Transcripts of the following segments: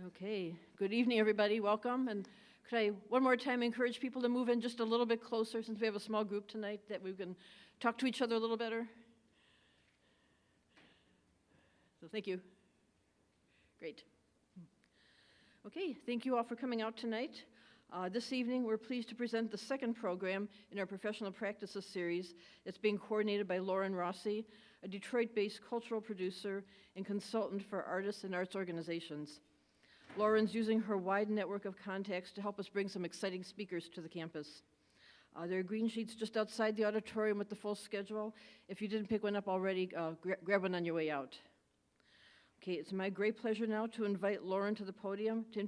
Okay, good evening, everybody. Welcome. And could I, one more time, encourage people to move in just a little bit closer since we have a small group tonight that we can talk to each other a little better? So thank you. Great. Okay, thank you all for coming out tonight. This evening, we're pleased to present the second program in our Professional Practices series. It's being coordinated by Lauren Rossi, a Detroit-based cultural producer and consultant for artists and arts organizations. Lauren's using her wide network of contacts to help us bring some exciting speakers to the campus. There are green sheets just outside the auditorium with the full schedule. If you didn't pick one up already, grab one on your way out. Okay, it's my great pleasure now to invite Lauren to the podium to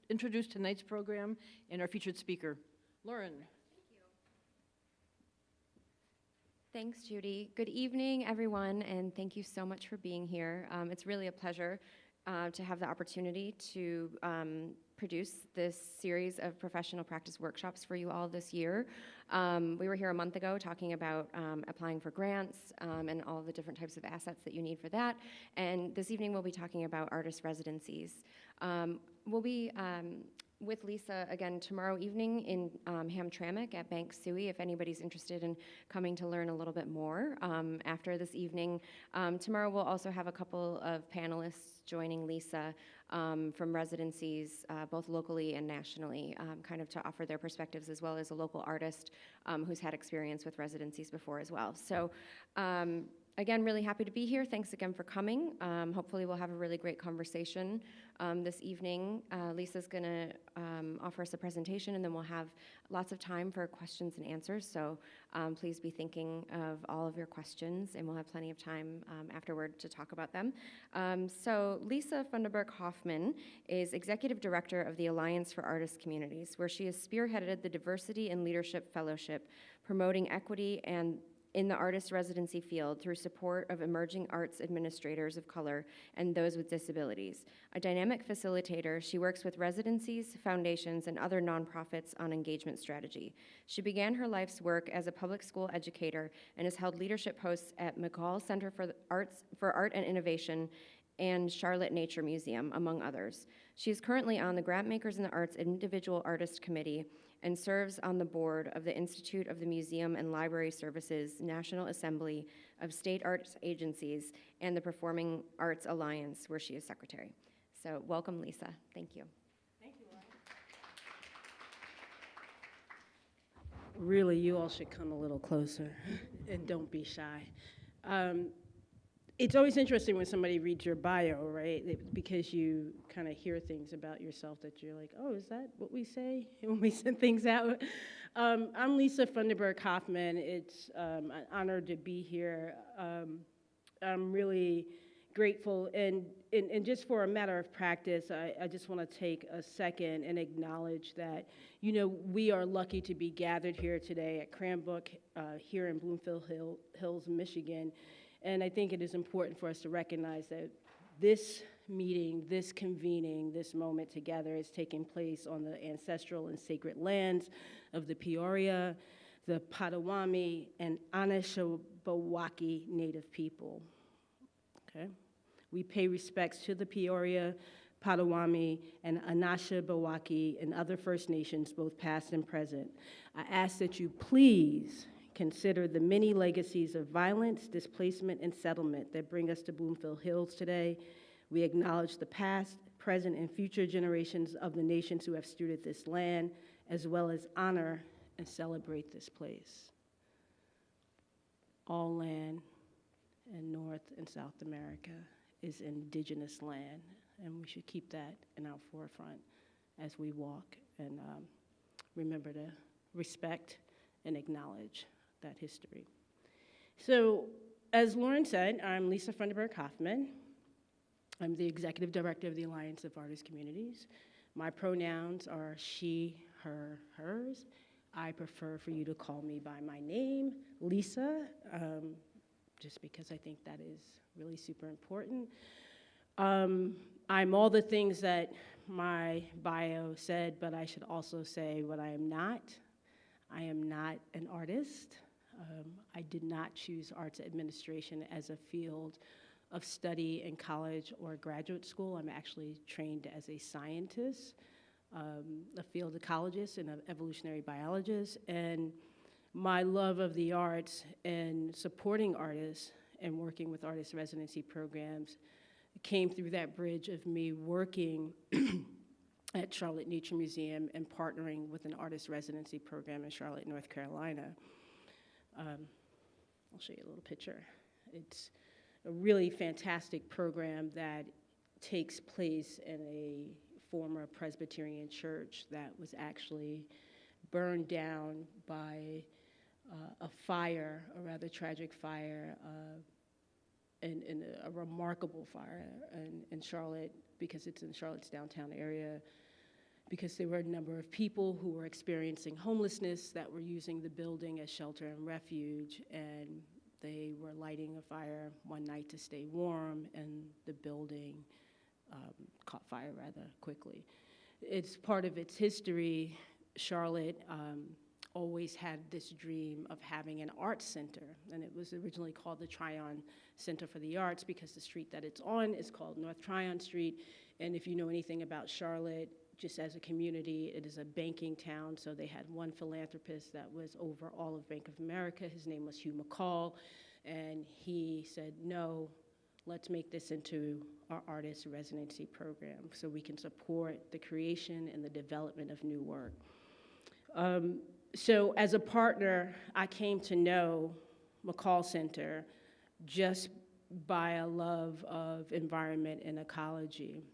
introduce tonight's program and our featured speaker. Lauren. Thank you. Thanks, Judy. Good evening, everyone, and thank you so much for being here. It's really a pleasure to have the opportunity to produce this series of professional practice workshops for you all this year. We were here a month ago talking about applying for grants and all the different types of assets that you need for that. And this evening we'll be talking about artist residencies. We'll be with Lisa again tomorrow evening in Hamtramck at Bank Suey if anybody's interested in coming to learn a little bit more after this evening. Tomorrow we'll also have a couple of panelists joining Lisa from residencies, both locally and nationally, kind of to offer their perspectives, as well as a local artist who's had experience with residencies before as well. So again, really happy to be here. Thanks again for coming. Hopefully we'll have a really great conversation this evening. Lisa's gonna offer us a presentation, and then we'll have lots of time for questions and answers. So please be thinking of all of your questions, and we'll have plenty of time afterward to talk about them. So Lisa Funderburg Hoffman is Executive Director of the Alliance for Artist Communities, where she has spearheaded the Diversity and Leadership Fellowship, promoting equity and in the artist residency field through support of emerging arts administrators of color and those with disabilities. A dynamic facilitator, she works with residencies, foundations, and other nonprofits on engagement strategy. She began her life's work as a public school educator and has held leadership posts at McCall Center for Art and Innovation and Charlotte Nature Museum, among others. She is currently on the Grantmakers in the Arts Individual Artist Committee and serves on the board of the Institute of the Museum and Library Services National Assembly of State Arts Agencies and the Performing Arts Alliance, where she is secretary. So welcome, Lisa. Thank you. Thank you, Lauren. Really, you all should come a little closer and don't be shy. It's always interesting when somebody reads your bio, right? Because you kind of hear things about yourself that you're like, oh, is that what we say when we send things out? I'm Lisa Funderburg Hoffman. It's an honor to be here. I'm really grateful. And just for a matter of practice, I just want to take a second and acknowledge that, you know, we are lucky to be gathered here today at Cranbrook, here in Bloomfield Hills, Michigan. And I think it is important for us to recognize that this meeting, this convening, this moment together is taking place on the ancestral and sacred lands of the Peoria, the Potawatomi, and Anishinaabe Native people. Okay? We pay respects to the Peoria, Potawatomi, and Anishinaabe and other First Nations, both past and present. I ask that you please consider the many legacies of violence, displacement, and settlement that bring us to Bloomfield Hills today. We acknowledge the past, present, and future generations of the nations who have stewarded this land, as well as honor and celebrate this place. All land in North and South America is indigenous land, and we should keep that in our forefront as we walk and remember to respect and acknowledge that history. So, as Lauren said, I'm Lisa Funderburg Hoffman. I'm the Executive Director of the Alliance of Artist Communities. My pronouns are she, her, hers. I prefer for you to call me by my name, Lisa, just because I think that is really super important. I'm all the things that my bio said, but I should also say what I am not. I am not an artist. I did not choose arts administration as a field of study in college or graduate school. I'm actually trained as a scientist, a field ecologist and an evolutionary biologist. And my love of the arts and supporting artists and working with artist residency programs came through that bridge of me working at Charlotte Nature Museum and partnering with an artist residency program in Charlotte, North Carolina. I'll show you a little picture. It's a really fantastic program that takes place in a former Presbyterian church that was actually burned down by a fire, a rather tragic fire, and a remarkable fire in Charlotte, because it's in Charlotte's downtown area, because there were a number of people who were experiencing homelessness that were using the building as shelter and refuge, and they were lighting a fire one night to stay warm, and the building caught fire rather quickly. It's part of its history. Charlotte always had this dream of having an arts center, and it was originally called the Tryon Center for the Arts because the street that it's on is called North Tryon Street. And if you know anything about Charlotte, just as a community, it is a banking town, so they had one philanthropist that was over all of Bank of America. His name was Hugh McCall, and he said, no, let's make this into our artist residency program so we can support the creation and the development of new work. So as a partner, I came to know McCall Center just by a love of environment and ecology.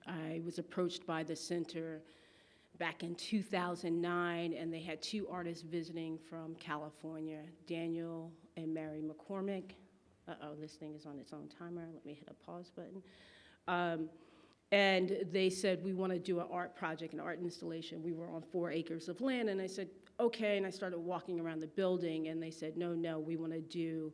I was approached by the center back in 2009, and they had two artists visiting from California, Daniel and Mary McCormick. Uh-oh, this thing is on its own timer. Let me hit a pause button. And they said, we want to do an art project, an art installation. We were on 4 acres of land, and I said, okay, and I started walking around the building, and they said, no, we want to do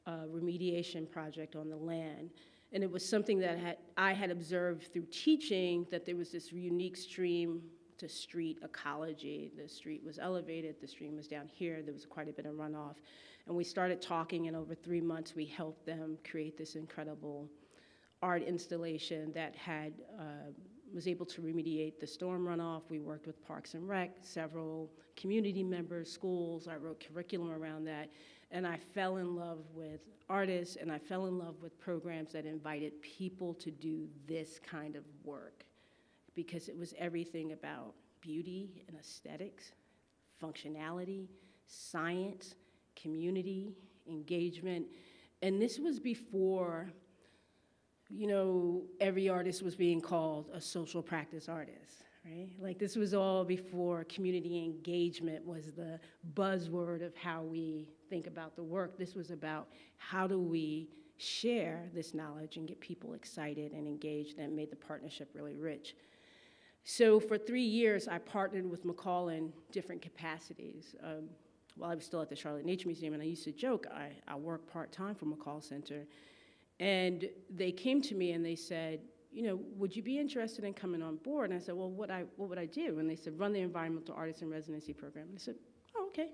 a remediation project on the land. And it was something that I had observed through teaching, that there was this unique stream to street ecology. The street was elevated, the stream was down here, there was quite a bit of runoff. And we started talking, and over 3 months, we helped them create this incredible art installation that was able to remediate the storm runoff. We worked with Parks and Rec, several community members, schools. I wrote curriculum around that. And I fell in love with artists, and I fell in love with programs that invited people to do this kind of work, because it was everything about beauty and aesthetics, functionality, science, community, engagement. And this was before, every artist was being called a social practice artist, right? Like, this was all before community engagement was the buzzword of how we think about the work. This was about how do we share this knowledge and get people excited and engaged, and made the partnership really rich. So for 3 years, I partnered with McCall in different capacities. While I was still at the Charlotte Nature Museum, and I used to joke, I work part-time for McCall Center. And they came to me and they said, would you be interested in coming on board? And I said, well, what would I do? And they said, run the Environmental Artists in Residency program. And I said, oh, okay.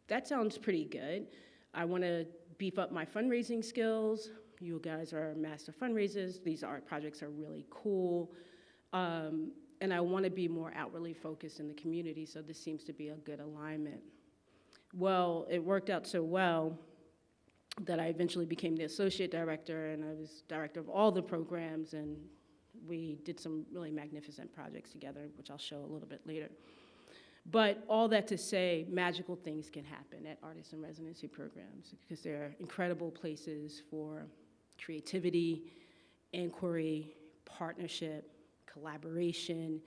That sounds pretty good. I want to beef up my fundraising skills. You guys are master fundraisers. These art projects are really cool. And I want to be more outwardly focused in the community, so this seems to be a good alignment. Well, it worked out so well that I eventually became the associate director, and I was director of all the programs, and we did some really magnificent projects together, which I'll show a little bit later. But all that to say, magical things can happen at artist and residency programs, because they're incredible places for creativity, inquiry, partnership, collaboration.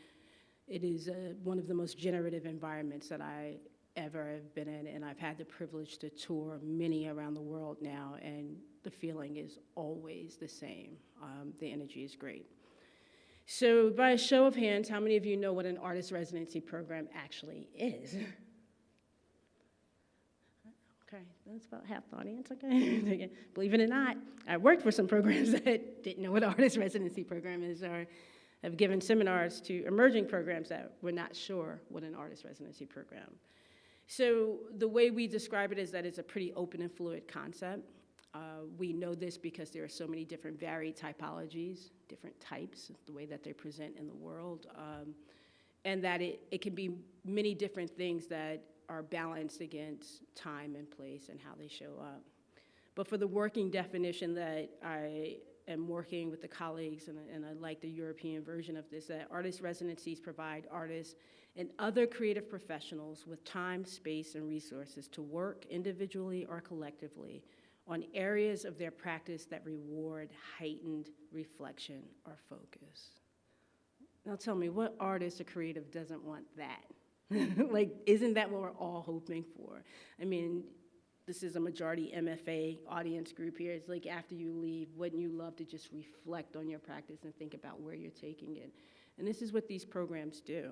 It is one of the most generative environments that I ever have been in, and I've had the privilege to tour many around the world now, and the feeling is always the same. The energy is great. So by a show of hands, how many of you know what an artist residency program actually is? Okay, that's about half the audience, okay? Believe it or not, I worked for some programs that didn't know what an artist residency program is, or have given seminars to emerging programs that were not sure what an artist residency program. So the way we describe it is that it's a pretty open and fluid concept. We know this because there are so many different varied typologies, different types, the way that they present in the world, and that it can be many different things that are balanced against time and place and how they show up. But for the working definition that I am working with the colleagues, and I like the European version of this, that artist residencies provide artists and other creative professionals with time, space, and resources to work individually or collectively on areas of their practice that reward heightened reflection or focus. Now tell me, what artist or creative doesn't want that? Like, isn't that what we're all hoping for? I mean, this is a majority MFA audience group here. It's like, after you leave, wouldn't you love to just reflect on your practice and think about where you're taking it? And this is what these programs do.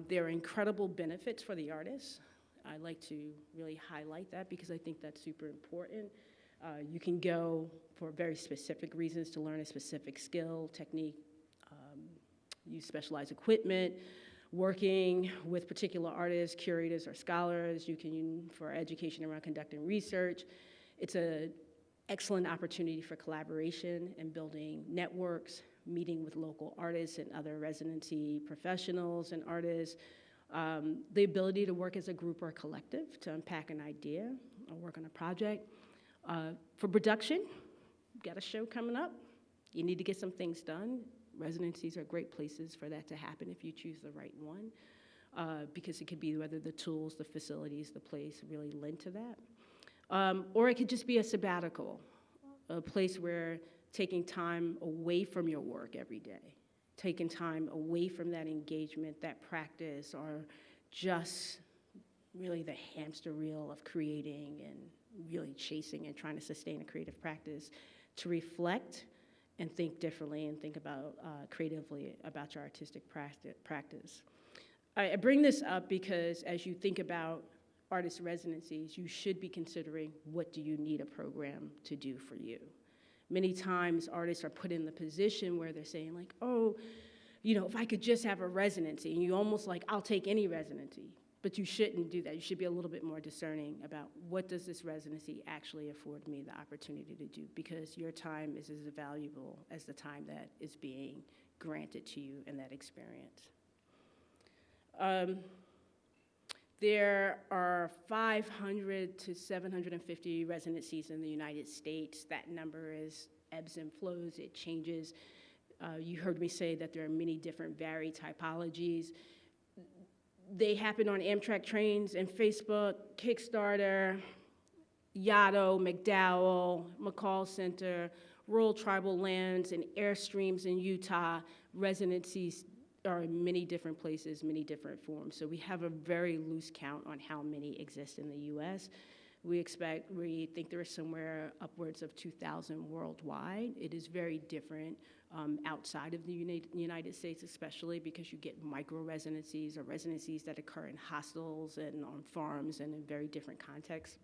There are incredible benefits for the artists. I like to really highlight that because I think that's super important. You can go for very specific reasons to learn a specific skill, technique, use specialized equipment, working with particular artists, curators, or scholars. You can use for education around conducting research. It's an excellent opportunity for collaboration and building networks, meeting with local artists and other residency professionals and artists. The ability to work as a group or a collective to unpack an idea or work on a project. For production, you've got a show coming up. You need to get some things done. Residencies are great places for that to happen if you choose the right one, because it could be whether the tools, the facilities, the place really lend to that. Or it could just be a sabbatical, a place where taking time away from your work every day, taking time away from that engagement, that practice, or just really the hamster wheel of creating and really chasing and trying to sustain a creative practice, to reflect and think differently and think about creatively about your artistic practice. I bring this up because as you think about artist residencies, you should be considering, what do you need a program to do for you? Many times artists are put in the position where they're saying like, oh, you know, if I could just have a residency, and you almost like, I'll take any residency. But you shouldn't do that. You should be a little bit more discerning about, what does this residency actually afford me the opportunity to do? Because your time is as valuable as the time that is being granted to you in that experience. There are 500 to 750 residencies in the United States. That number ebbs and flows, it changes. You heard me say that there are many different varied typologies. They happen on Amtrak trains and Facebook, Kickstarter, Yaddo, McDowell, McCall Center, rural tribal lands, and airstreams in Utah. Residencies are in many different places, many different forms. So we have a very loose count on how many exist in the US. We think there are somewhere upwards of 2,000 worldwide. It is very different outside of the United States, especially because you get micro-residencies or residencies that occur in hostels and on farms and in very different contexts.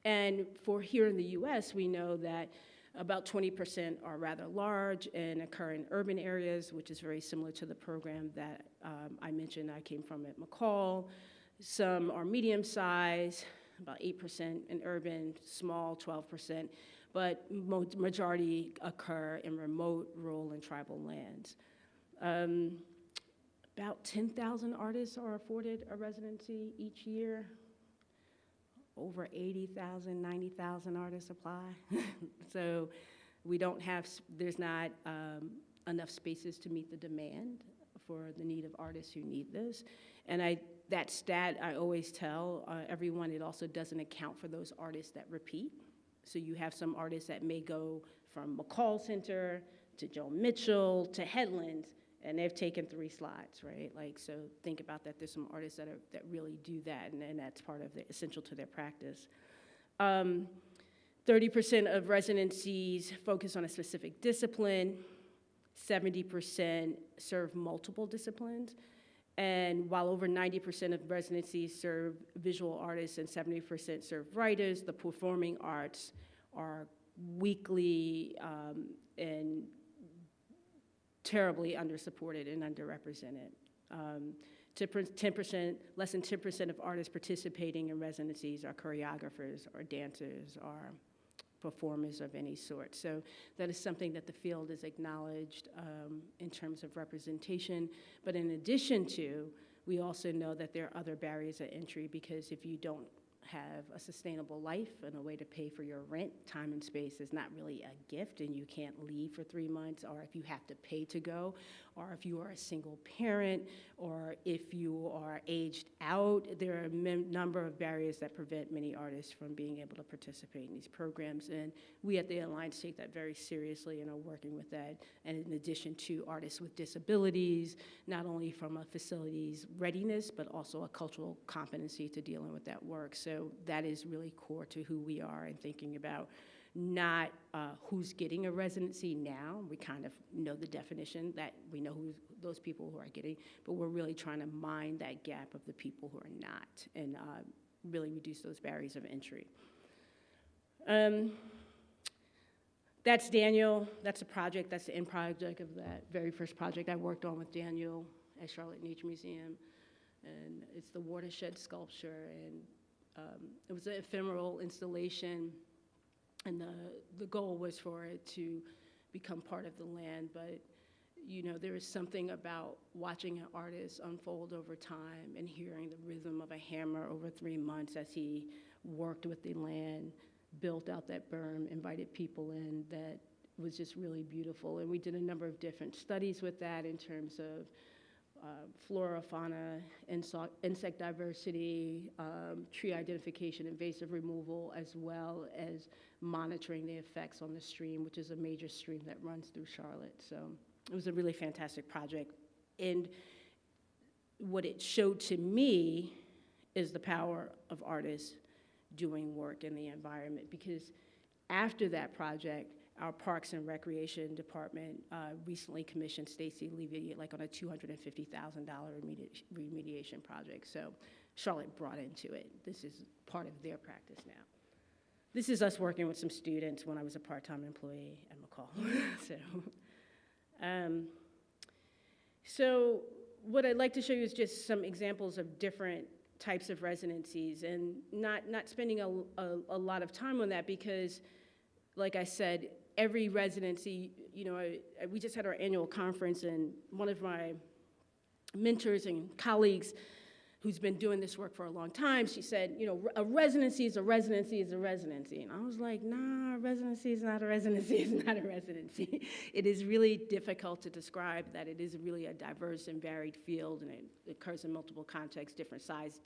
And for here in the US, we know that about 20% are rather large and occur in urban areas, which is very similar to the program that I mentioned I came from at McCall. Some are medium-sized, about 8% in urban, small, 12%, but majority occur in remote, rural, and tribal lands. About 10,000 artists are afforded a residency each year. Over 80,000, 90,000 artists apply. So there's not enough spaces to meet the demand for the need of artists who need this. And that stat I always tell everyone, it also doesn't account for those artists that repeat. So you have some artists that may go from McCall Center to Joe Mitchell to Headlands, and they've taken 3 slots, right? Like, so think about that. There's some artists that really do that, and that's part of the essential to their practice. 30% of residencies focus on a specific discipline. 70% serve multiple disciplines. And while over 90% of residencies serve visual artists and 70% serve writers, the performing arts are weakly and terribly undersupported and underrepresented. Less than 10% of artists participating in residencies are choreographers or dancers or performers of any sort. So that is something that the field is acknowledged in terms of representation. But in addition to, we also know that there are other barriers of entry, because if you don't have a sustainable life and a way to pay for your rent, time and space is not really a gift, and you can't leave for 3 months, or if you have to pay to go, or if you are a single parent, or if you are aged out. There are a number of barriers that prevent many artists from being able to participate in these programs, and we at the Alliance take that very seriously and are working with that. And in addition to artists with disabilities, not only from a facility's readiness, but also a cultural competency to dealing with that work. So that is really core to who we are and thinking about not who's getting a residency now. We kind of know the definition, that we know who those people who are getting, but we're really trying to mine that gap of the people who are not, and really reduce those barriers of entry. That's Daniel. That's a project. That's the end project of that very first project I worked on with Daniel at Charlotte Nature Museum, and it's the Watershed Sculpture, and it was an ephemeral installation, and the goal was for it to become part of the land. But you know, there is something about watching an artist unfold over time and hearing the rhythm of a hammer over 3 months as he worked with the land, built out that berm, invited people in, that was just really beautiful. And we did a number of different studies with that in terms of flora, fauna, insect diversity, tree identification, invasive removal, as well as monitoring the effects on the stream, which is a major stream that runs through Charlotte. So it was a really fantastic project. And what it showed to me is the power of artists doing work in the environment, because after that project, our Parks and Recreation Department recently commissioned Stacy Levy like on a $250,000 remediation project. So Charlotte brought into it. This is part of their practice now. This is us working with some students when I was a part-time employee at McCall. So what I'd like to show you is just some examples of different types of residencies, and not spending a lot of time on that, because like I said, every residency, you know, we just had our annual conference, and one of my mentors and colleagues who's been doing this work for a long time, she said, you know, a residency is a residency is a residency. And I was like, nah, a residency is not a residency, it's not a residency. It is really difficult to describe that. It is really a diverse and varied field, and it occurs in multiple contexts, different size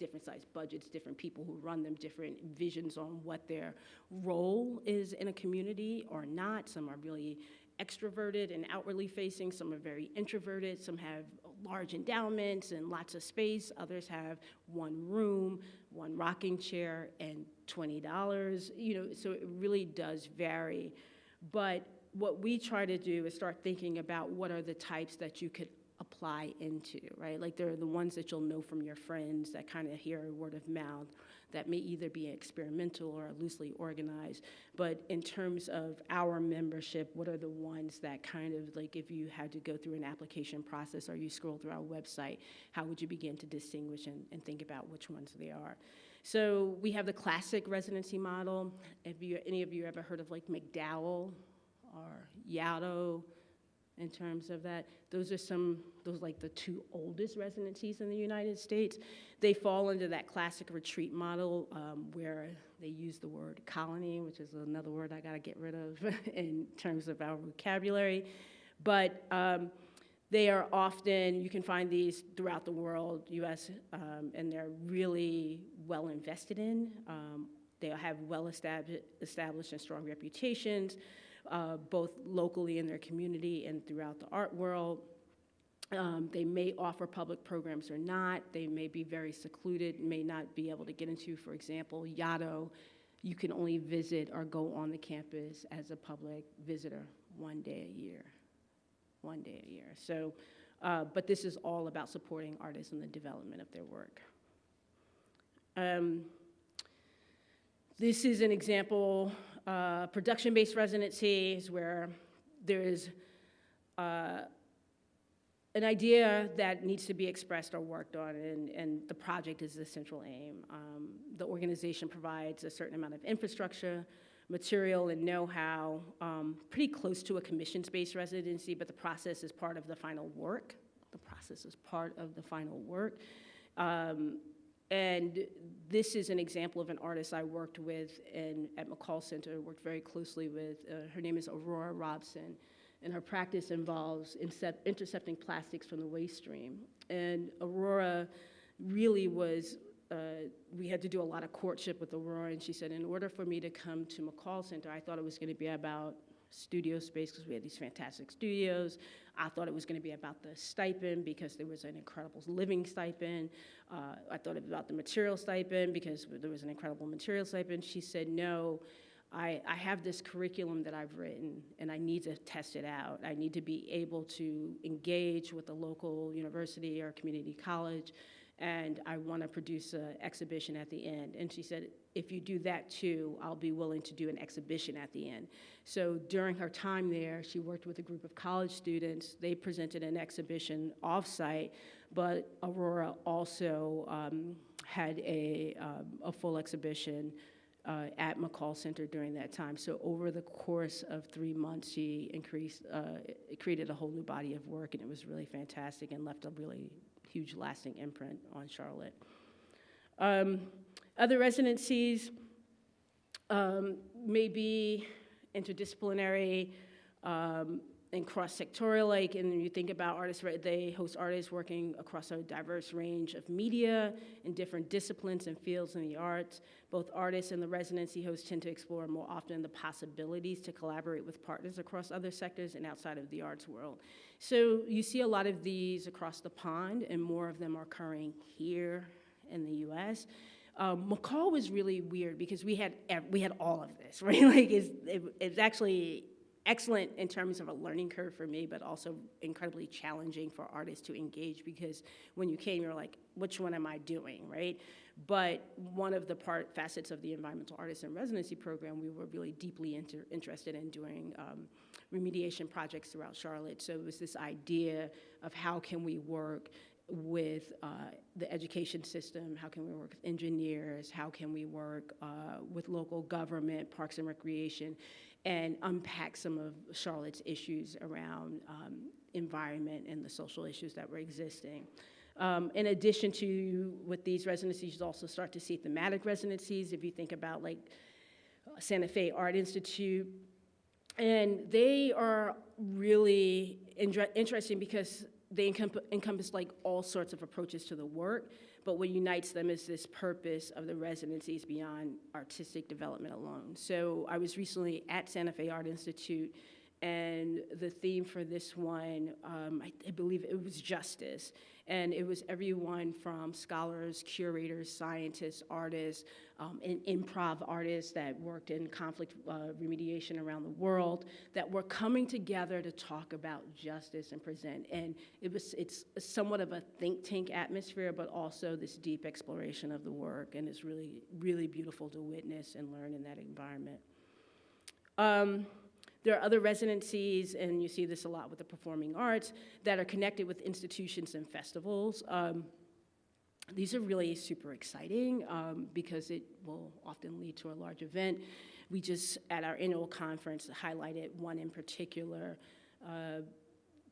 budgets, different people who run them, different visions on what their role is in a community or not. Some are really extroverted and outwardly facing, some are very introverted, some have large endowments and lots of space, others have one room, one rocking chair, and $20, you know, so it really does vary. But what we try to do is start thinking about what are the types that you could apply into, right? Like there are the ones that you'll know from your friends that kind of hear word of mouth, that may either be experimental or loosely organized. But in terms of our membership, what are the ones that kind of, like if you had to go through an application process or you scroll through our website, how would you begin to distinguish and think about which ones they are? So we have the classic residency model. Have any of you ever heard of like McDowell or Yaddo? In terms of that, those like the two oldest residencies in the United States. They fall into that classic retreat model where they use the word colony, which is another word I gotta get rid of in terms of our vocabulary. But they are often, you can find these throughout the world, US, and they're really well invested in. They have well established and strong reputations, both locally in their community and throughout the art world. They may offer public programs or not. They may be very secluded, may not be able to get into, for example, Yaddo, you can only visit or go on the campus as a public visitor one day a year. So, but this is all about supporting artists in the development of their work. This is an example, production-based residencies where there is an idea that needs to be expressed or worked on, and the project is the central aim. The organization provides a certain amount of infrastructure, material, and know-how, pretty close to a commissions-based residency, but the process is part of the final work. The process is part of the final work. And this is an example of an artist I worked with at McCall Center, worked very closely with. Her name is Aurora Robson, and her practice involves intercepting plastics from the waste stream. And Aurora really was, we had to do a lot of courtship with Aurora, and she said, in order for me to come to McCall Center, I thought it was going to be about studio space because we had these fantastic studios. I thought it was going to be about the stipend because there was an incredible living stipend. I thought about the material stipend because there was an incredible material stipend. She said, no, I have this curriculum that I've written and I need to test it out. I need to be able to engage with the local university or community college, and I want to produce an exhibition at the end. And she said, if you do that too, I'll be willing to do an exhibition at the end. So during her time there, she worked with a group of college students. They presented an exhibition off-site, but Aurora also had a full exhibition at McCall Center during that time. So over the course of 3 months, she created a whole new body of work, and it was really fantastic and left a really huge lasting imprint on Charlotte. Other residencies may be interdisciplinary and cross-sectorial, and you think about artists, right, they host artists working across a diverse range of media in different disciplines and fields in the arts. Both artists and the residency hosts tend to explore more often the possibilities to collaborate with partners across other sectors and outside of the arts world. So you see a lot of these across the pond, and more of them are occurring here in the US. McCall was really weird because we had all of this, right? Like it's actually excellent in terms of a learning curve for me, but also incredibly challenging for artists to engage because when you came, you're like, which one am I doing, right? But one of the facets of the Environmental Artisan Residency Program, we were really deeply interested in doing remediation projects throughout Charlotte. So it was this idea of how can we work with the education system, how can we work with engineers, how can we work with local government, parks and recreation, and unpack some of Charlotte's issues around environment and the social issues that were existing. In addition to, with these residencies, you also start to see thematic residencies, if you think about like Santa Fe Art Institute, and they are really interesting because they encompass like all sorts of approaches to the work, but what unites them is this purpose of the residencies beyond artistic development alone. So I was recently at Santa Fe Art Institute, and the theme for this one, I believe it was justice. And it was everyone from scholars, curators, scientists, artists, and improv artists that worked in conflict remediation around the world that were coming together to talk about justice and present. And it's somewhat of a think tank atmosphere, but also this deep exploration of the work. And it's really, really beautiful to witness and learn in that environment. There are other residencies, and you see this a lot with the performing arts, that are connected with institutions and festivals. These are really super exciting because it will often lead to a large event. We just, at our annual conference, highlighted one in particular.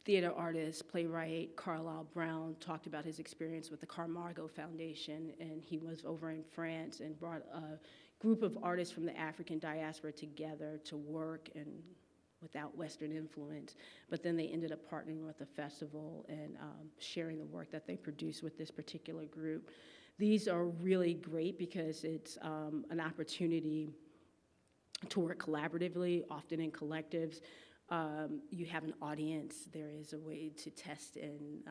Theater artist, playwright Carlisle Brown talked about his experience with the Camargo Foundation, and he was over in France and brought a group of artists from the African diaspora together to work and without Western influence, but then they ended up partnering with the festival and sharing the work that they produced with this particular group. These are really great because it's an opportunity to work collaboratively, often in collectives. You have an audience, there is a way to test and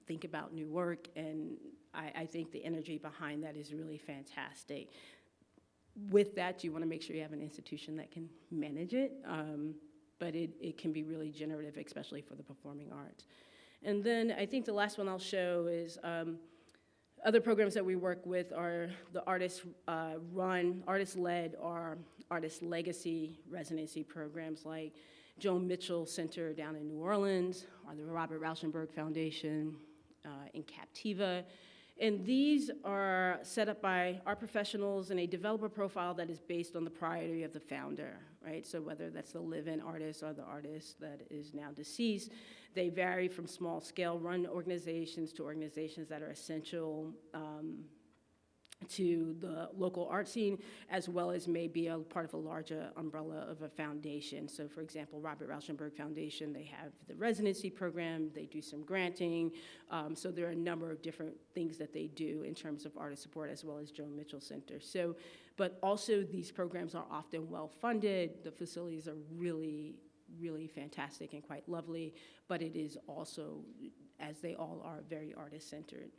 think about new work, and I think the energy behind that is really fantastic. With that, you want to make sure you have an institution that can manage it, but it can be really generative, especially for the performing arts. And then I think the last one I'll show is other programs that we work with are the artist-run, artist-led, or artist legacy residency programs like Joan Mitchell Center down in New Orleans, the Robert Rauschenberg Foundation, in Captiva. And these are set up by our professionals in a developer profile that is based on the priority of the founder, right? So whether that's the live-in artist or the artist that is now deceased, they vary from small-scale run organizations to organizations that are essential to the local art scene, as well as maybe a part of a larger umbrella of a foundation. So for example, Robert Rauschenberg Foundation, they have the residency program, they do some granting, so there are a number of different things that they do in terms of artist support, as well as Joan Mitchell Center. So, but also these programs are often well-funded, the facilities are really fantastic and quite lovely, but it is also, as they all are, very artist-centered.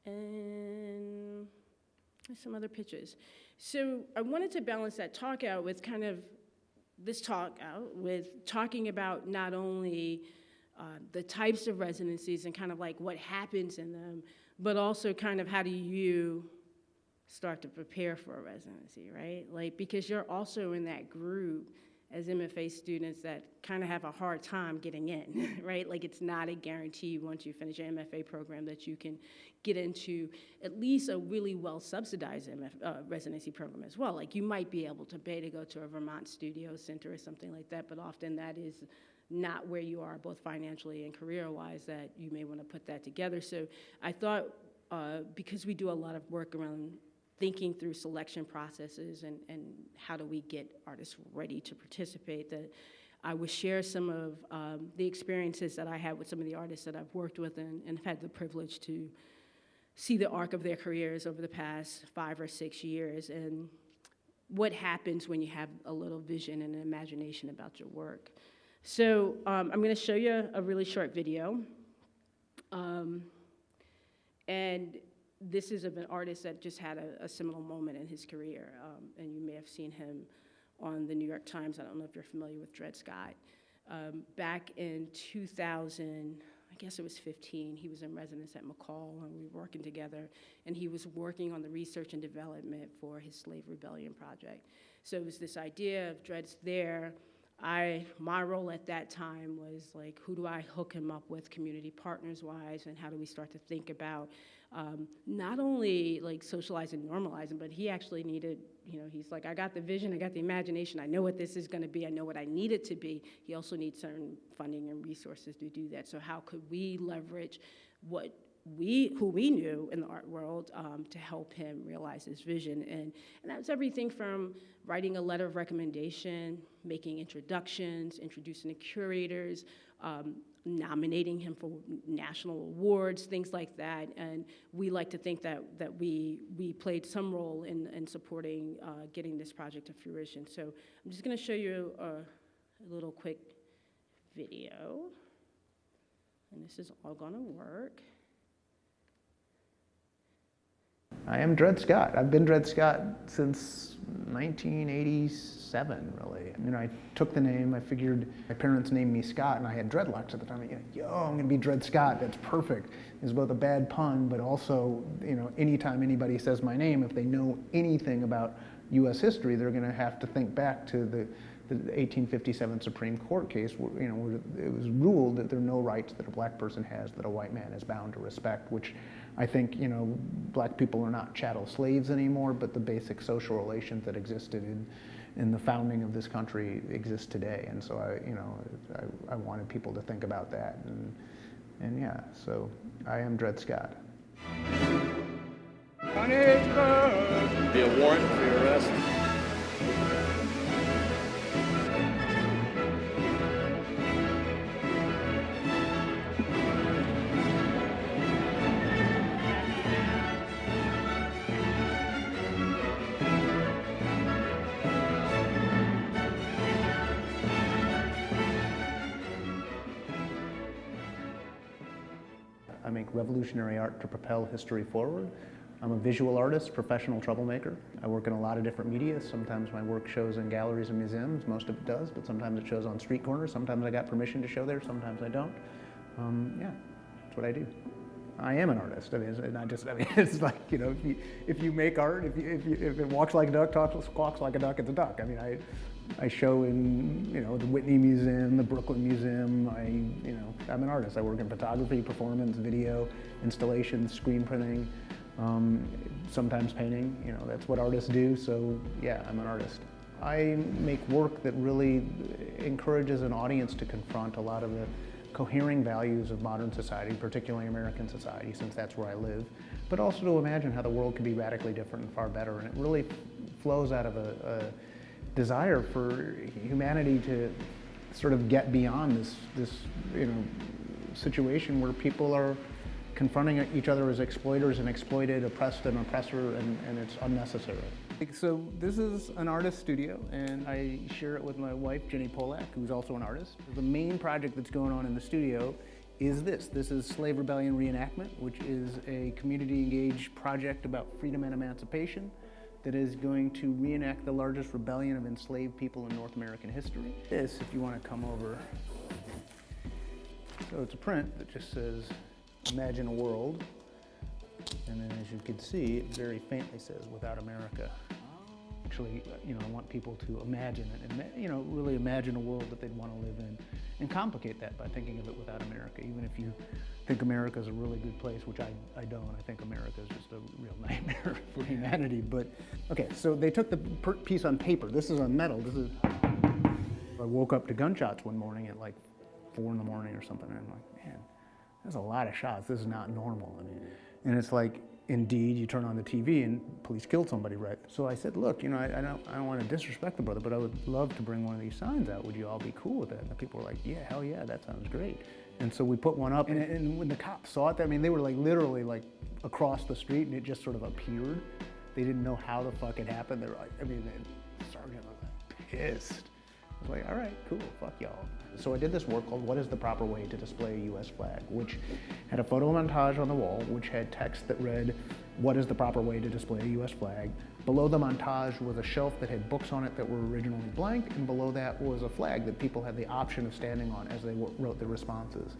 And some other pictures. So I wanted to balance that talk out with kind of this talk out with talking about not only the types of residencies and kind of like what happens in them, but also kind of how do you start to prepare for a residency, right? Like, because you're also in that group as MFA students that kind of have a hard time getting in, right? Like, it's not a guarantee once you finish an MFA program that you can get into at least a really well-subsidized residency program as well. Like, you might be able to pay to go to a Vermont Studio Center or something like that, but often that is not where you are, both financially and career-wise, that you may want to put that together. So I thought, because we do a lot of work around thinking through selection processes and how do we get artists ready to participate, that I would share some of the experiences that I had with some of the artists that I've worked with and have had the privilege to see the arc of their careers over the past 5 or 6 years, and what happens when you have a little vision and an imagination about your work. So I'm gonna show you a really short video. And this is of an artist that just had a seminal moment in his career, and you may have seen him on the New York Times. I don't know if you're familiar with Dred Scott. Back in 2000, I guess it was 15, he was in residence at McCall, and we were working together, and he was working on the research and development for his Slave Rebellion project. So it was this idea of Dred's there. My role at that time was like, who do I hook him up with community partners-wise, and how do we start to think about not only like socializing, normalizing, but he actually needed, he's like, I got the vision, I got the imagination, I know what this is gonna be, I know what I need it to be. He also needs certain funding and resources to do that. So how could we leverage who we knew in the art world to help him realize his vision? And that's everything from writing a letter of recommendation, making introductions, introducing the curators, nominating him for national awards, things like that. And we like to think that we played some role in supporting getting this project to fruition. So I'm just gonna show you a little quick video. And this is all gonna work. I am Dred Scott. I've been Dred Scott since 1987, really. I took the name, I figured my parents named me Scott, and I had dreadlocks at the time. I'm gonna be Dred Scott, that's perfect. It's both a bad pun, but also, anytime anybody says my name, if they know anything about US history, they're gonna have to think back to the 1857 Supreme Court case where, where it was ruled that there are no rights that a black person has that a white man is bound to respect, which I think, black people are not chattel slaves anymore, but the basic social relations that existed in the founding of this country exist today. And so I wanted people to think about that. And yeah, so I am Dred Scott. Be a warrant for your arrest. I make revolutionary art to propel history forward. I'm a visual artist, professional troublemaker. I work in a lot of different media. Sometimes my work shows in galleries and museums, most of it does, but sometimes it shows on street corners. Sometimes I got permission to show there, sometimes I don't. Yeah, that's what I do. I am an artist. I mean, it's not just, I mean, it's like, you know, if you make art, if it walks like a duck, squawks like a duck, it's a duck. I mean, I show in, you know, the Whitney Museum, the Brooklyn Museum. You know, I'm an artist. I work in photography, performance, video, installation, screen printing, sometimes painting. You know, that's what artists do. So yeah, I'm an artist. I make work that really encourages an audience to confront a lot of the cohering values of modern society, particularly American society, since that's where I live, but also to imagine how the world could be radically different and far better. And it really flows out of a desire for humanity to sort of get beyond this you know, situation where people are confronting each other as exploiters and exploited, oppressed and oppressor, and it's unnecessary. So this is an artist studio, and I share it with my wife, Jenny Polak, who's also an artist. The main project that's going on in the studio is this. This is Slave Rebellion Reenactment, which is a community-engaged project about freedom and emancipation that is going to reenact the largest rebellion of enslaved people in North American history. This, if you want to come over. So it's a print that just says, "Imagine a world." And then as you can see, it very faintly says, "Without America." Actually, you know, I want people to imagine it and, you know, really imagine a world that they'd want to live in and complicate that by thinking of it without America. Even if you think America's a really good place, which I don't. I think America is just a real nightmare for humanity. But, okay, so they took the piece on paper. This is on metal. I woke up to gunshots one morning at like 4 in the morning or something, and I'm like, man, there's a lot of shots. This is not normal. I mean, and it's like, indeed, you turn on the TV and police killed somebody, right? So I said, look, you know, I don't want to disrespect the brother, but I would love to bring one of these signs out. Would you all be cool with that? And the people were like, yeah, hell yeah, that sounds great. And so we put one up, and when the cops saw it, I mean, they were like literally like across the street, and it just sort of appeared. They didn't know how the fuck it happened. They were like, I mean, the sergeant was like pissed. I was like, all right, cool, fuck y'all. So I did this work called What is the Proper Way to Display a U.S. Flag, which had a photo montage on the wall, which had text that read, what is the proper way to display a U.S. flag? Below the montage was a shelf that had books on it that were originally blank, and below that was a flag that people had the option of standing on as they wrote their responses.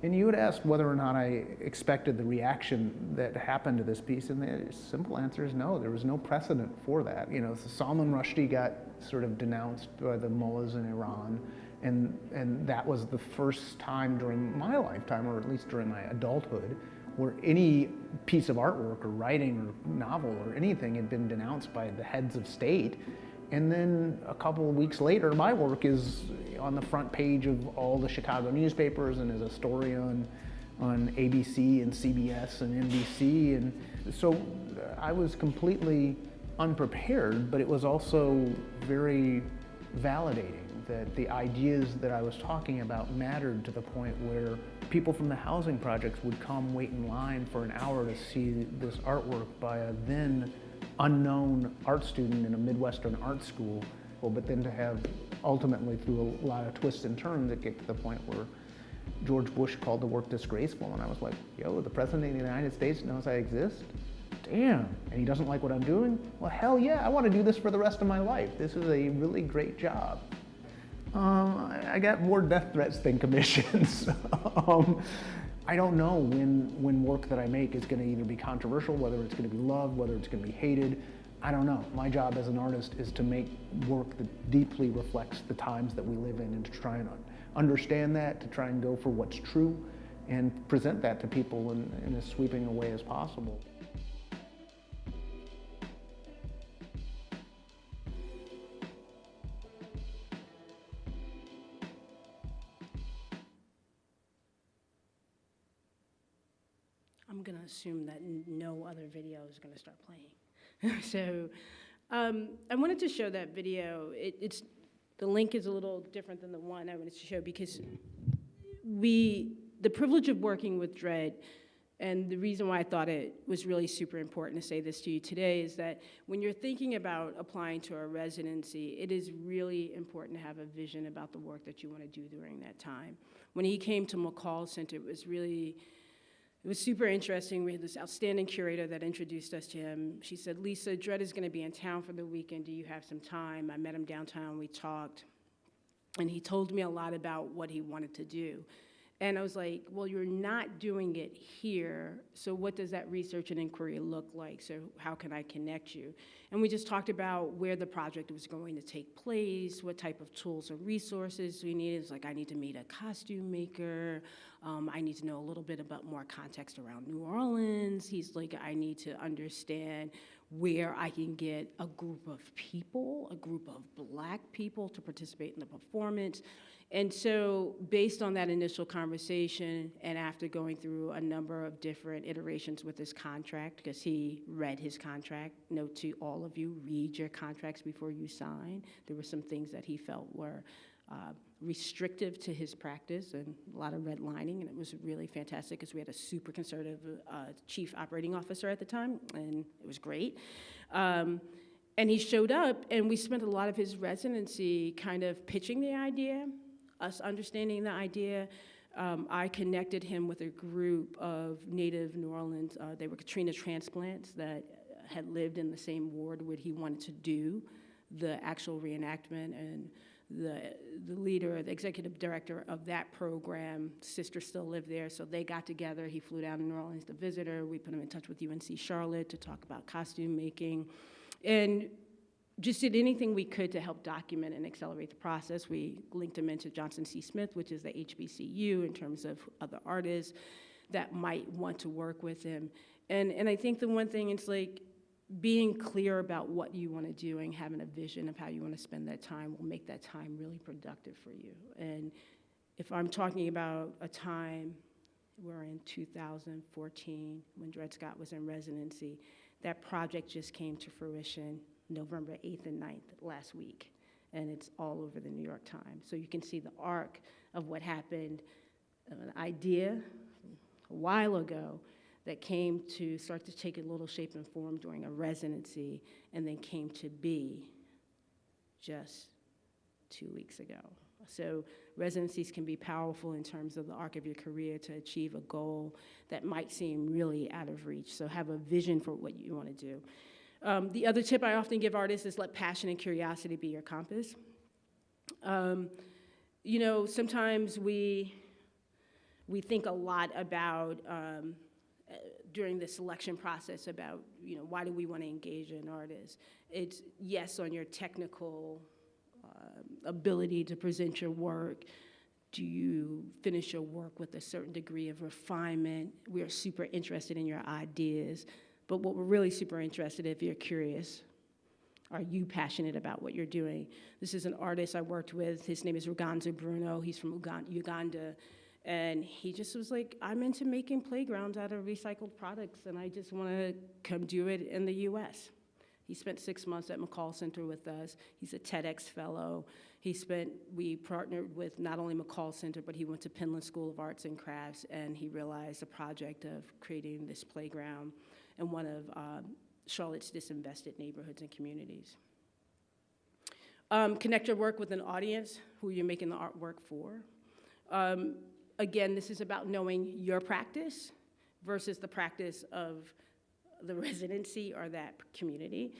And you had asked whether or not I expected the reaction that happened to this piece, and the simple answer is no. There was no precedent for that. You know, Salman Rushdie got sort of denounced by the mullahs in Iran, and that was the first time during my lifetime, or at least during my adulthood, where any piece of artwork or writing or novel or anything had been denounced by the heads of state. And then a couple of weeks later, my work is on the front page of all the Chicago newspapers and is a story on ABC and CBS and NBC. And so I was completely unprepared, but it was also very validating that the ideas that I was talking about mattered to the point where people from the housing projects would come wait in line for an hour to see this artwork by a then unknown art student in a Midwestern art school, but then to have ultimately through a lot of twists and turns that get to the point where George Bush called the work disgraceful, and I was like, yo, the President of the United States knows I exist? Damn, and he doesn't like what I'm doing? Well, hell yeah, I want to do this for the rest of my life. This is a really great job. I got more death threats than commissions. I don't know when work that I make is going to either be controversial, whether it's going to be loved, whether it's going to be hated. I don't know. My job as an artist is to make work that deeply reflects the times that we live in, and to try and understand that, to try and go for what's true, and present that to people in as sweeping a way as possible. I'm going to assume that no other video is going to start playing. So I wanted to show that video. The link is a little different than the one I wanted to show because the privilege of working with Dred, and the reason why I thought it was really super important to say this to you today is that when you're thinking about applying to a residency, it is really important to have a vision about the work that you want to do during that time. When he came to McCall Center, it was super interesting. We had this outstanding curator that introduced us to him. She said, Lisa, Dred is going to be in town for the weekend. Do you have some time? I met him downtown. We talked. And he told me a lot about what he wanted to do. And I was like, well, you're not doing it here, so what does that research and inquiry look like? So how can I connect you? And we just talked about where the project was going to take place, what type of tools and resources we needed. It's like, I need to meet a costume maker. I need to know a little bit about more context around New Orleans. He's like, I need to understand where I can get a group of people, a group of Black people to participate in the performance. And so based on that initial conversation, and after going through a number of different iterations with his contract, because he read his contract, note to all of you, read your contracts before you sign. There were some things that he felt were restrictive to his practice and a lot of redlining, and it was really fantastic because we had a super conservative chief operating officer at the time, and it was great. And he showed up, and we spent a lot of his residency kind of pitching the idea, us understanding the idea. I connected him with a group of native New Orleans, they were Katrina transplants that had lived in the same ward where he wanted to do the actual reenactment, and the leader, the executive director of that program, sister still lived there, so they got together. He flew down to New Orleans to visit her. We put him in touch with UNC Charlotte to talk about costume making, and just did anything we could to help document and accelerate the process. We linked him into Johnson C. Smith, which is the HBCU, in terms of other artists that might want to work with him. And I think the one thing, it's like, being clear about what you want to do and having a vision of how you want to spend that time will make that time really productive for you. And if I'm talking about a time, we're in 2014, when Dred Scott was in residency, that project just came to fruition November 8th and 9th last week, and it's all over the New York Times. So you can see the arc of what happened, an idea a while ago that came to start to take a little shape and form during a residency, and then came to be just 2 weeks ago. So residencies can be powerful in terms of the arc of your career to achieve a goal that might seem really out of reach. So have a vision for what you want to do. The other tip I often give artists is let passion and curiosity be your compass. You know, sometimes we think a lot about, during the selection process, about, you know, why do we want to engage an artist? It's yes on your technical ability to present your work. Do you finish your work with a certain degree of refinement? We are super interested in your ideas, but what we're really super interested in, if you're curious, are you passionate about what you're doing? This is an artist I worked with. His name is Ruganzu Bruno. He's from Uganda. And he just was like, I'm into making playgrounds out of recycled products, and I just want to come do it in the US. He spent 6 months at McCall Center with us. He's a TEDx fellow. We partnered with not only McCall Center, but he went to Penland School of Arts and Crafts, and he realized the project of creating this playground in one of Charlotte's disinvested neighborhoods and communities. Connect your work with an audience who you're making the artwork for. Again, this is about knowing your practice versus the practice of the residency or that community.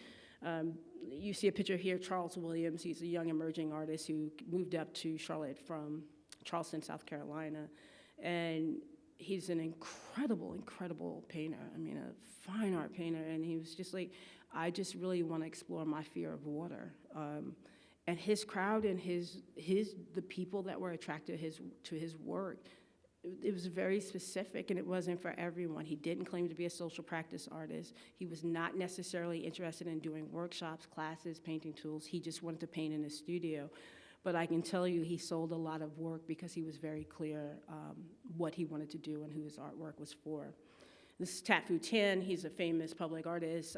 You see a picture here, Charles Williams. He's a young emerging artist who moved up to Charlotte from Charleston, South Carolina. And he's an incredible, incredible painter. I mean, a fine art painter. And he was just like, I just really want to explore my fear of water. And his crowd and the people that were attracted to his work, it was very specific, and it wasn't for everyone. He didn't claim to be a social practice artist. He was not necessarily interested in doing workshops, classes, painting tools. He just wanted to paint in his studio. But I can tell you he sold a lot of work because he was very clear what he wanted to do and who his artwork was for. This is Tat Fu Tin. He's a famous public artist.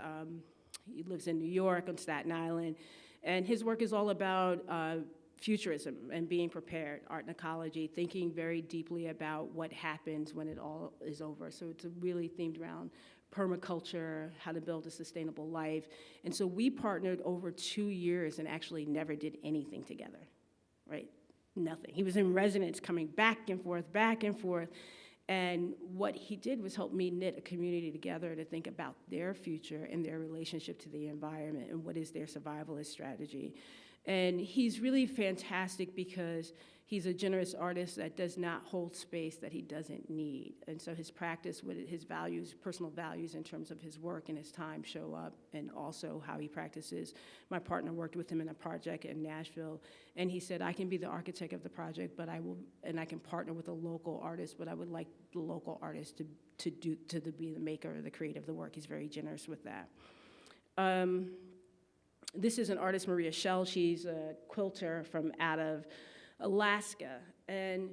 He lives in New York on Staten Island. And his work is all about futurism and being prepared, art and ecology, thinking very deeply about what happens when it all is over. So it's really themed around permaculture, how to build a sustainable life. And so we partnered over 2 years and actually never did anything together, right? Nothing. He was in residence coming back and forth, back and forth. And what he did was help me knit a community together to think about their future and their relationship to the environment and what is their survivalist strategy. And he's really fantastic because He's a generous artist that does not hold space that he doesn't need. And so his practice with his values, personal values in terms of his work and his time show up, and also how he practices. My partner worked with him in a project in Nashville, and he said, I can be the architect of the project, but I can partner with a local artist, but I would like the local artist to be the maker or the creator of the work. He's very generous with that. This is an artist, Maria Schell. She's a quilter from out of Alaska, and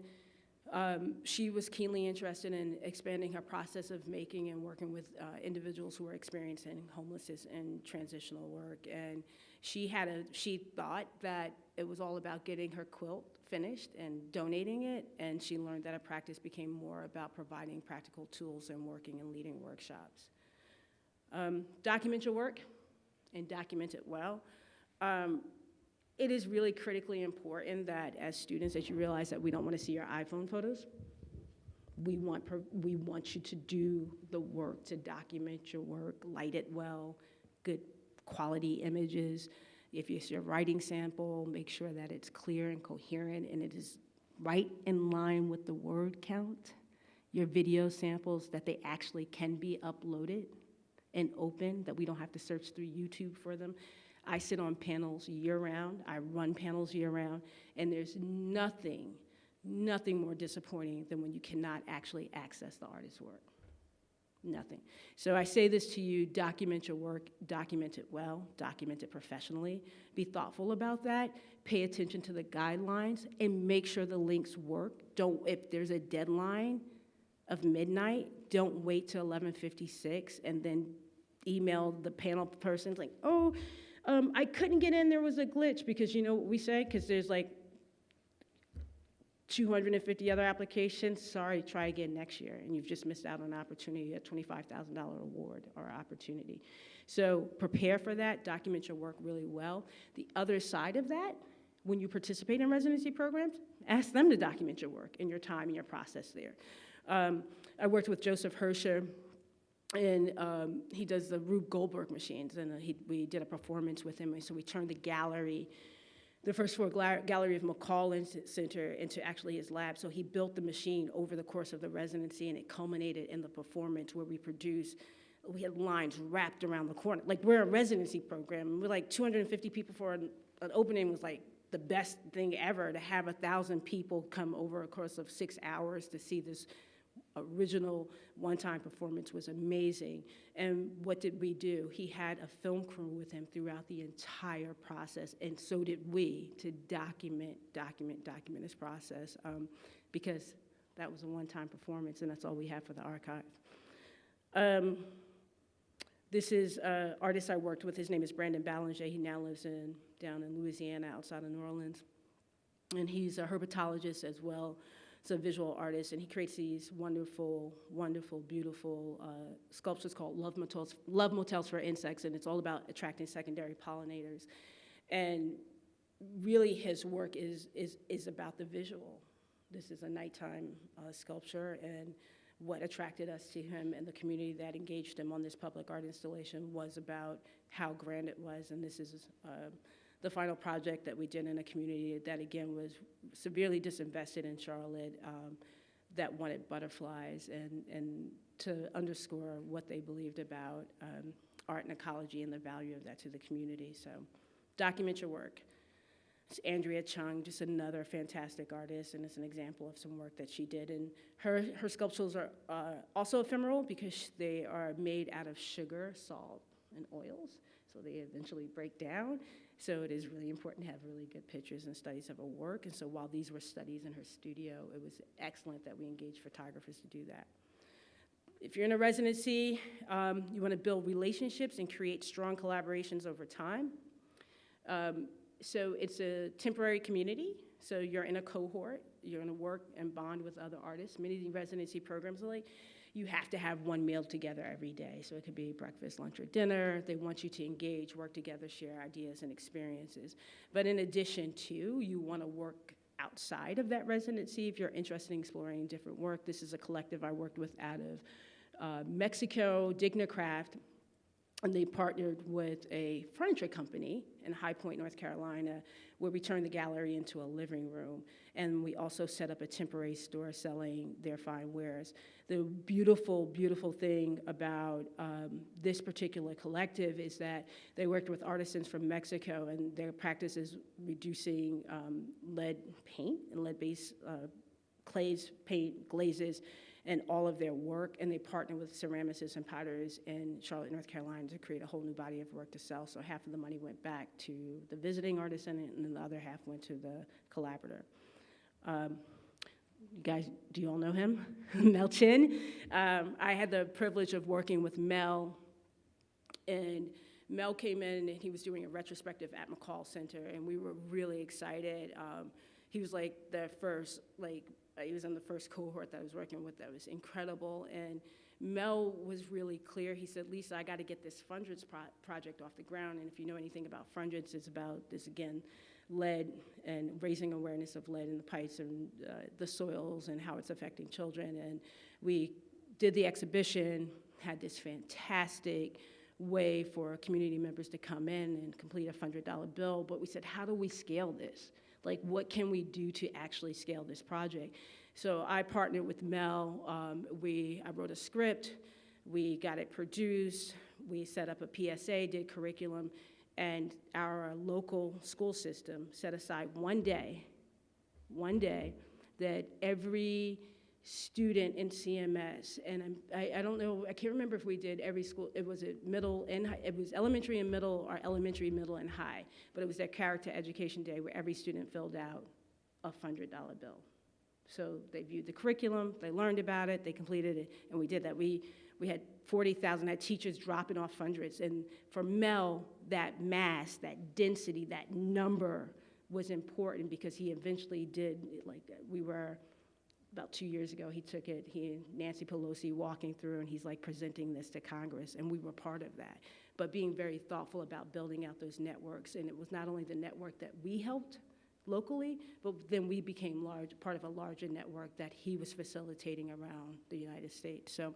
she was keenly interested in expanding her process of making and working with individuals who were experiencing homelessness and transitional work. And she thought that it was all about getting her quilt finished and donating it, and she learned that her practice became more about providing practical tools and working and leading workshops. Document your work and document it well. It is really critically important that as students that you realize that we don't want to see your iPhone photos. We want you to do the work, to document your work, light it well, good quality images. If it's your writing sample, make sure that it's clear and coherent and it is right in line with the word count. Your video samples, that they actually can be uploaded and open, that we don't have to search through YouTube for them. I sit on panels year-round. I run panels year-round, and there's nothing more disappointing than when you cannot actually access the artist's work. Nothing. So I say this to you, document your work, document it well, document it professionally. Be thoughtful about that. Pay attention to the guidelines, and make sure the links work. If there's a deadline of midnight, don't wait till 11:56 and then email the panel person like, I couldn't get in, there was a glitch, because you know what we say? Because there's like 250 other applications. Sorry, try again next year, and you've just missed out on an opportunity, a $25,000 award or opportunity. So prepare for that, document your work really well. The other side of that, when you participate in residency programs, ask them to document your work and your time and your process there. I worked with Joseph Herscher, and he does the Rube Goldberg machines, and we did a performance with him, and so we turned the gallery, the first floor gallery of McCall Center, into actually his lab. So he built the machine over the course of the residency, and it culminated in the performance where we had lines wrapped around the corner. Like, we're a residency program, and we're like 250 people for an opening was like the best thing ever, to have 1,000 people come over a course of 6 hours to see this original one-time performance. Was amazing. And what did we do? He had a film crew with him throughout the entire process, and so did we, to document his process, because that was a one-time performance, and that's all we have for the archive. This is an artist I worked with. His name is Brandon Ballinger. He now lives down in Louisiana, outside of New Orleans, and he's a herpetologist as well. He's a visual artist, and he creates these wonderful, wonderful, beautiful sculptures called love motels for insects, and it's all about attracting secondary pollinators. And really, his work is about the visual. This is a nighttime sculpture, and what attracted us to him and the community that engaged him on this public art installation was about how grand it was. And this is the final project that we did in a community that, again, was severely disinvested in Charlotte, that wanted butterflies, and to underscore what they believed about art and ecology and the value of that to the community. So document your work. It's Andrea Chung, just another fantastic artist, and it's an example of some work that she did. And her sculptures are also ephemeral because they are made out of sugar, salt, and oils, so they eventually break down. So it is really important to have really good pictures and studies of her work. And so while these were studies in her studio, it was excellent that we engaged photographers to do that. If you're in a residency, you want to build relationships and create strong collaborations over time. So it's a temporary community. So you're in a cohort. You're going to work and bond with other artists. Many of the residency programs are like, you have to have one meal together every day. So it could be breakfast, lunch, or dinner. They want you to engage, work together, share ideas and experiences. But in addition to, you want to work outside of that residency if you're interested in exploring different work. This is a collective I worked with out of Mexico, DignaCraft, and they partnered with a furniture company in High Point, North Carolina, where we turned the gallery into a living room. And we also set up a temporary store selling their fine wares. The beautiful, beautiful thing about this particular collective is that they worked with artisans from Mexico, and their practice is reducing lead paint and lead-based clays, paint, glazes, and all of their work, and they partner with ceramicists and potters in Charlotte, North Carolina to create a whole new body of work to sell. So half of the money went back to the visiting artisan, and then the other half went to the collaborator. You guys, do you all know him? Mel Chin. I had the privilege of working with Mel, and Mel came in and he was doing a retrospective at McCall Center, and we were really excited. He was like the first, he was in the first cohort that I was working with. That was incredible. And Mel was really clear. He said, Lisa, I got to get this Fundreds project off the ground. And if you know anything about Fundreds, it's about this, again, lead and raising awareness of lead in the pipes and the soils and how it's affecting children. And we did the exhibition, had this fantastic way for community members to come in and complete a $100 bill. But we said, how do we scale this? Like, what can we do to actually scale this project? So I partnered with Mel. I wrote a script. We got it produced. We set up a PSA, did curriculum, and our local school system set aside one day that every student in CMS, and I don't know, I can't remember if we did every school, it was middle and high, it was elementary and middle, or elementary, middle, and high, but it was their character education day where every student filled out a $100 bill. So they viewed the curriculum, they learned about it, they completed it, and we did that. We had 40,000, had teachers dropping off Fundreds, and for Mel, that mass, that density, that number was important because he eventually did, we were, about 2 years ago, he took it, he and Nancy Pelosi walking through, and he's presenting this to Congress, and we were part of that. But being very thoughtful about building out those networks, and it was not only the network that we helped locally, but then we became part of a larger network that he was facilitating around the United States. So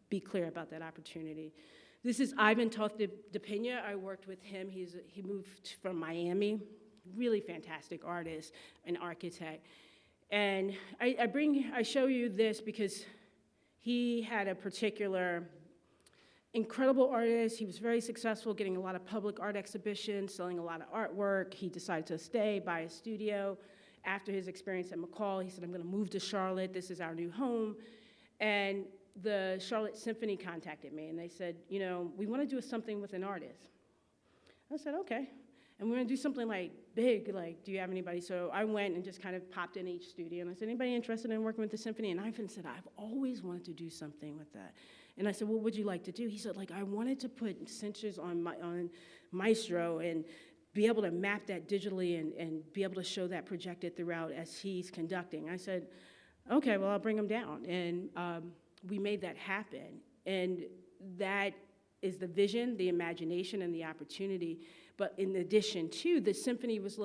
be clear about that opportunity. This is Ivan Toth de Pena. I worked with him. He moved from Miami, really fantastic artist and architect. And I show you this because he had a particular incredible artist. He was very successful, getting a lot of public art exhibitions, selling a lot of artwork. He decided to stay, buy a studio. After his experience at McCall, he said, I'm gonna move to Charlotte. This is our new home. And the Charlotte Symphony contacted me, and they said, we wanna do something with an artist. I said, okay. And we're gonna do something big, do you have anybody? So I went and just kind of popped in each studio, and I said, anybody interested in working with the symphony? And Ivan said, I've always wanted to do something with that. And I said, what would you like to do? He said, I wanted to put sensors on Maestro and be able to map that digitally and be able to show that projected throughout as he's conducting. I said, okay, well, I'll bring him down. And we made that happen. And that is the vision, the imagination, and the opportunity. But in addition to, the symphony was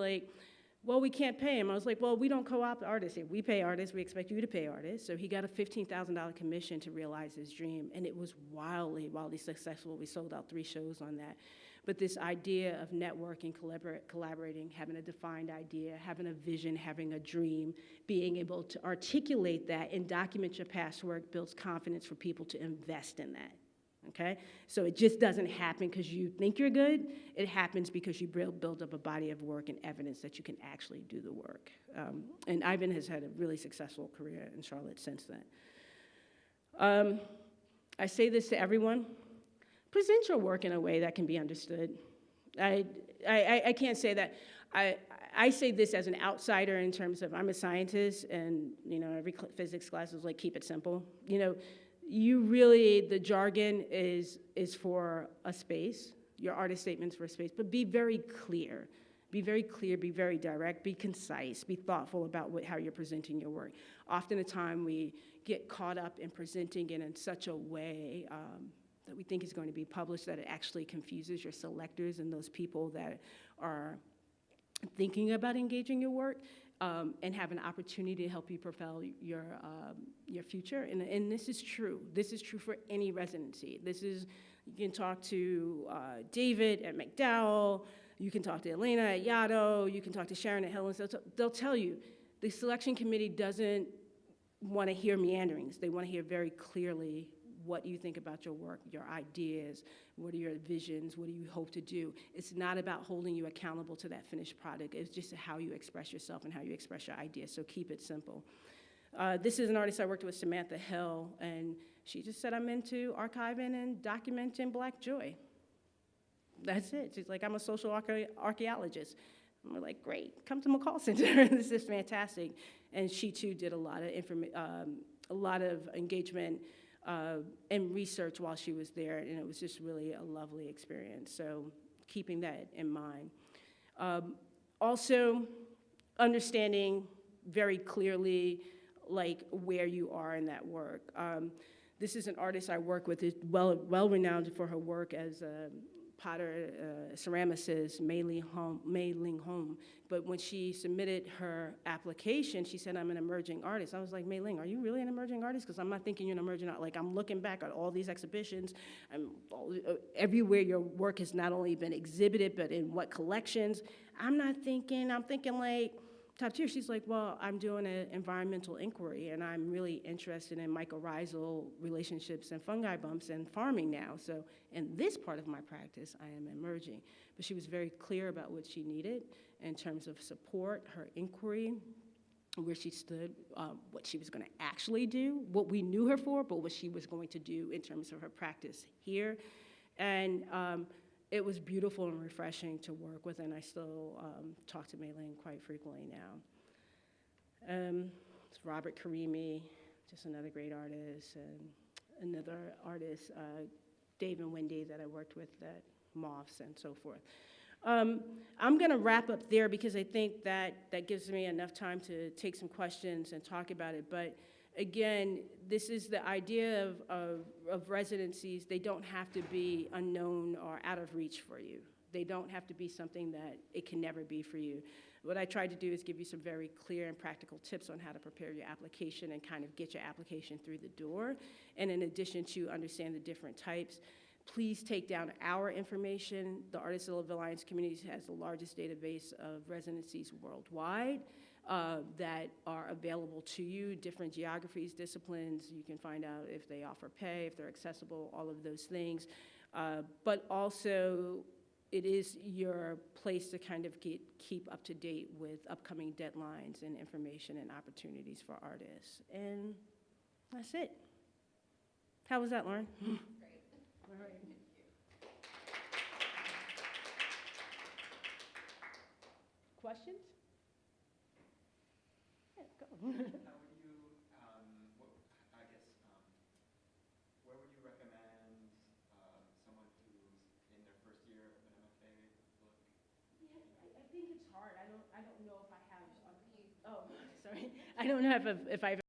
well, we can't pay him. I was well, we don't co-opt artists. If we pay artists, we expect you to pay artists. So he got a $15,000 commission to realize his dream, and it was wildly successful. We sold out 3 shows on that. But this idea of networking, collaborating, having a defined idea, having a vision, having a dream, being able to articulate that and document your past work builds confidence for people to invest in that. Okay? So it just doesn't happen because you think you're good. It happens because you build up a body of work and evidence that you can actually do the work. And Ivan has had a really successful career in Charlotte since then. I say this to everyone. Present your work in a way that can be understood. I can't say that. I say this as an outsider in terms of I'm a scientist, and every physics class is keep it simple. You really, the jargon is for a space, your artist statements for a space, but be very clear. Be very clear, be very direct, be concise, be thoughtful about how you're presenting your work. Often the time we get caught up in presenting it in such a way that we think is going to be published that it actually confuses your selectors and those people that are thinking about engaging your work. And have an opportunity to help you propel your future. And this is true. This is true for any residency. You can talk to David at McDowell, You can talk to Elena at Yaddo, you can talk to Sharon at Helen's. They'll tell you the selection committee doesn't want to hear meanderings. They want to hear very clearly what you think about your work, your ideas, what are your visions, what do you hope to do. It's not about holding you accountable to that finished product. It's just how you express yourself and how you express your ideas, so keep it simple. This is an artist I worked with, Samantha Hill, and she just said, I'm into archiving and documenting Black joy. That's it. She's like, I'm a social archaeologist. And we're like, great, come to McCall Center. This is fantastic. And she too did a lot of engagement and research while she was there, and it was just really a lovely experience. So keeping that in mind. Also, understanding very clearly like where you are in that work. This is an artist I work with, is well-renowned for her work as a potter, ceramicist, Mei Ling. But when she submitted her application, she said, I'm an emerging artist. I was like, Mei Ling, are you really an emerging artist? Because I'm not thinking you're an emerging artist. Like, I'm looking back at all these exhibitions, everywhere your work has not only been exhibited, but in what collections. I'm thinking like, top tier. She's like, well, I'm doing an environmental inquiry, and I'm really interested in mycorrhizal relationships and fungi bumps and farming now. So in this part of my practice, I am emerging. But she was very clear about what she needed in terms of support, her inquiry, where she stood, what she was going to actually do, what we knew her for, but what she was going to do in terms of her practice here. And it was beautiful and refreshing to work with, and I still talk to Mei Ling quite frequently now. It's Robert Karimi, just another great artist, and another artist, Dave and Wendy, that I worked with at Moths and so forth. I'm gonna wrap up there because I think that gives me enough time to take some questions and talk about it, but again, this is the idea of residencies. They don't have to be unknown or out of reach for you. They don't have to be something that it can never be for you. What I tried to do is give you some very clear and practical tips on how to prepare your application and kind of get your application through the door. And in addition to understand the different types, please take down our information. The Artisan Alliance Communities has the largest database of residencies worldwide. That are available to you, different geographies, disciplines. You can find out if they offer pay, if they're accessible, all of those things. But also, it is your place to kind of keep up to date with upcoming deadlines and information and opportunities for artists. And that's it. How was that, Lauren? Great. All right. Questions? How would you, where would you recommend someone who's in their first year of an MFA look? Yeah, I think it's hard. I don't know if I have. Oh, sorry. I don't know if I have